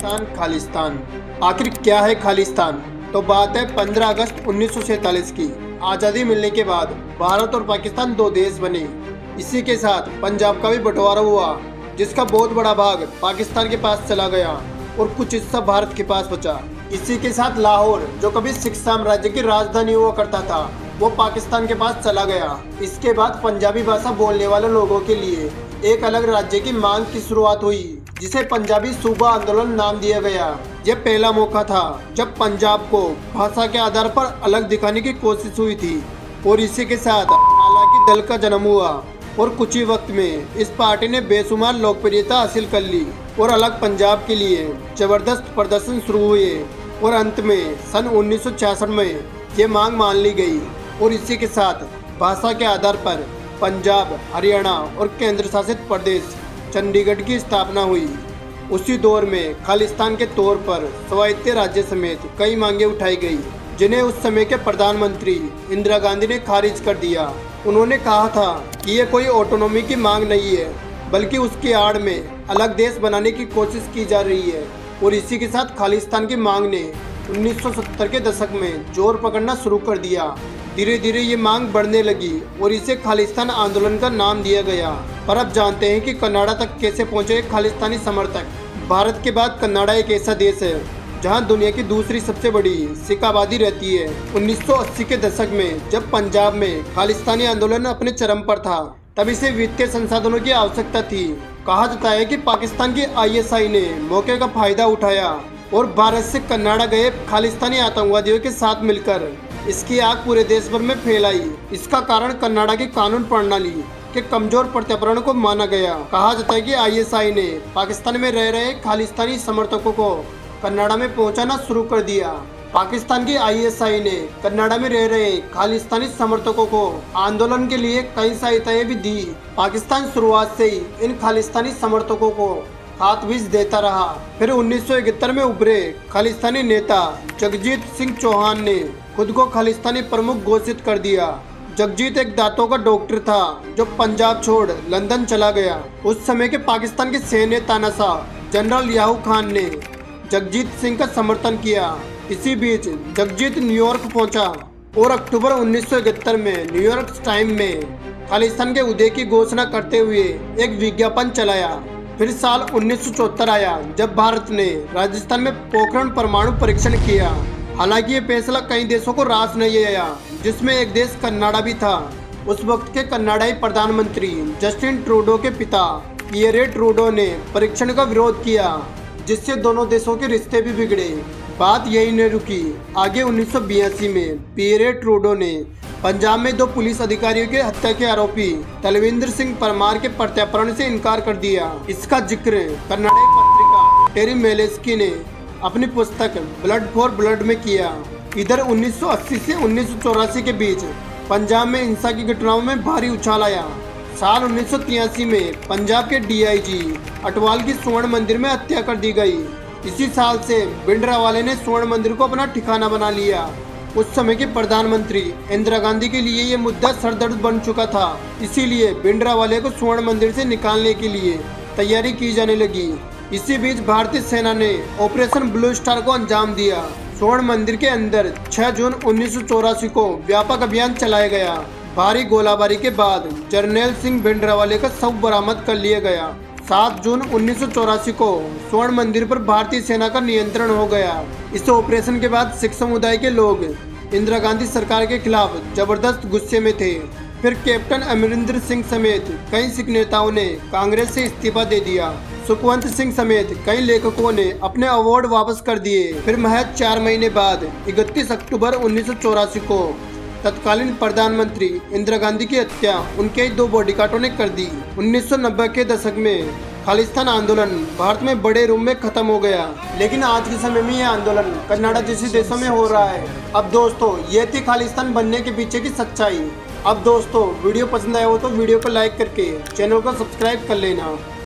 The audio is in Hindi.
पाकिस्तान खालिस्तान। आखिर क्या है खालिस्तान? तो बात है 15 अगस्त 1947 की। आज़ादी मिलने के बाद भारत और पाकिस्तान दो देश बने। इसी के साथ पंजाब का भी बंटवारा हुआ, जिसका बहुत बड़ा भाग पाकिस्तान के पास चला गया और कुछ हिस्सा भारत के पास बचा। इसी के साथ लाहौर, जो कभी सिख साम्राज्य की राजधानी हुआ करता था, वो पाकिस्तान के पास चला गया। इसके बाद पंजाबी भाषा बोलने वाले लोगों के लिए एक अलग राज्य की मांग की शुरुआत हुई, जिसे पंजाबी सूबा आंदोलन नाम दिया गया। यह पहला मौका था जब पंजाब को भाषा के आधार पर अलग दिखाने की कोशिश हुई थी और इसी के साथ हालांकि दल का जन्म हुआ और कुछ ही वक्त में इस पार्टी ने बेशुमार लोकप्रियता हासिल कर ली और अलग पंजाब के लिए जबरदस्त प्रदर्शन शुरू हुए और अंत में सन 1966 में ये मांग मान ली गई और इसी के साथ भाषा के आधार पर पंजाब, हरियाणा और केंद्र शासित प्रदेश चंडीगढ़ की स्थापना हुई। उसी दौर में खालिस्तान के तौर पर स्वायत्त राज्य समेत कई मांगे उठाई गई, जिन्हें उस समय के प्रधानमंत्री इंदिरा गांधी ने खारिज कर दिया। उन्होंने कहा था कि ये कोई ऑटोनॉमी की मांग नहीं है, बल्कि उसकी आड़ में अलग देश बनाने की कोशिश की जा रही है। और इसी के साथ खालिस्तान की मांग ने 1970 के दशक में जोर पकड़ना शुरू कर दिया। धीरे धीरे ये मांग बढ़ने लगी और इसे खालिस्तान आंदोलन का नाम दिया गया। पर अब जानते हैं कि कनाडा तक कैसे पहुंचे खालिस्तानी समर्थक। भारत के बाद कनाडा एक ऐसा देश है जहां दुनिया की दूसरी सबसे बड़ी सिख आबादी रहती है। 1980 के दशक में जब पंजाब में खालिस्तानी आंदोलन अपने चरम पर था, तब इसे वित्तीय संसाधनों की आवश्यकता थी। कहा जाता है कि पाकिस्तान की ISI ने मौके का फायदा उठाया और भारत से कनाडा गए खालिस्तानी आतंकवादियों के साथ मिलकर इसकी आग पूरे देश भर में फैलाई। इसका कारण कनाडा की कानून प्रणाली के कमजोर प्रत्यावर्तन को माना गया। कहा जाता है कि ISI ने पाकिस्तान में रह रहे खालिस्तानी समर्थकों को कनाडा में पहुंचाना शुरू कर दिया। पाकिस्तान की ISI ने कनाडा में रह रहे खालिस्तानी समर्थकों को आंदोलन के लिए कई सहायताएं भी दी। पाकिस्तान शुरुआत से ही इन खालिस्तानी समर्थकों को हाथ बीज देता रहा। फिर 1971 में उभरे खालिस्तानी नेता जगजीत सिंह चौहान ने खुद को खालिस्तानी प्रमुख घोषित कर दिया। जगजीत एक दांतों का डॉक्टर था जो पंजाब छोड़ लंदन चला गया। उस समय के पाकिस्तान के सैन्य तानाशाह जनरल याहू खान ने जगजीत सिंह का समर्थन किया। इसी बीच जगजीत न्यूयॉर्क पहुंचा और अक्टूबर 1971 में न्यूयॉर्क टाइम में खालिस्तान के उदय की घोषणा करते हुए एक विज्ञापन चलाया। फिर साल 1974 आया जब भारत ने राजस्थान में पोखरण परमाणु परीक्षण किया। हालांकि ये फैसला कई देशों को रास नहीं आया, जिसमें एक देश कनाडा भी था। उस वक्त के कनाडाई प्रधानमंत्री जस्टिन ट्रूडो के पिता पियरे ट्रूडो ने परीक्षण का विरोध किया, जिससे दोनों देशों के रिश्ते भी बिगड़े। बात यही नहीं रुकी। आगे 1982 में पियरे ट्रूडो ने पंजाब में 2 पुलिस अधिकारियों के हत्या के आरोपी तलविंदर सिंह परमार के प्रत्यार्पण से इनकार कर दिया। इसका जिक्र कन्नड़ी पत्रिका टेरी मेलेस्की ने अपनी पुस्तक ब्लड फॉर ब्लड में किया। इधर 1980 से 1984 के बीच पंजाब में हिंसा की घटनाओं में भारी उछाल आया। साल 1983 में पंजाब के DIG अटवाल की स्वर्ण मंदिर में हत्या कर दी गई। इसी साल से भिंडरावाले ने स्वर्ण मंदिर को अपना ठिकाना बना लिया। उस समय के प्रधानमंत्री इंदिरा गांधी के लिए ये मुद्दा सरदर्द बन चुका था, इसीलिए भिंडरावाले को स्वर्ण मंदिर से निकालने के लिए तैयारी की जाने लगी। इसी बीच भारतीय सेना ने ऑपरेशन ब्लू स्टार को अंजाम दिया। स्वर्ण मंदिर के अंदर 6 जून 1984 को व्यापक अभियान चलाया गया। भारी गोलाबारी के बाद जर्नैल सिंह भिंडरावाले का शव बरामद कर लिया गया। 7 जून 1984 को स्वर्ण मंदिर पर भारतीय सेना का नियंत्रण हो गया। इस ऑपरेशन के बाद सिख समुदाय के लोग इंदिरा गांधी सरकार के खिलाफ जबरदस्त गुस्से में थे। फिर कैप्टन अमरिंदर सिंह समेत कई सिख नेताओं ने कांग्रेस से इस्तीफा दे दिया। सुखवंत सिंह समेत कई लेखकों ने अपने अवार्ड वापस कर दिए। फिर महज 4 महीने बाद 31 अक्टूबर 1984 को तत्कालीन प्रधानमंत्री इंदिरा गांधी की हत्या उनके 2 बॉडीगार्डों ने कर दी। 1990 के दशक में खालिस्तान आंदोलन भारत में बड़े रूप में खत्म हो गया, लेकिन आज के समय में यह आंदोलन कनाडा जैसे देशों में हो रहा है। अब दोस्तों, ये थी खालिस्तान बनने के पीछे की सच्चाई। अब दोस्तों, वीडियो पसंद आया हो तो वीडियो को लाइक करके चैनल को सब्सक्राइब कर लेना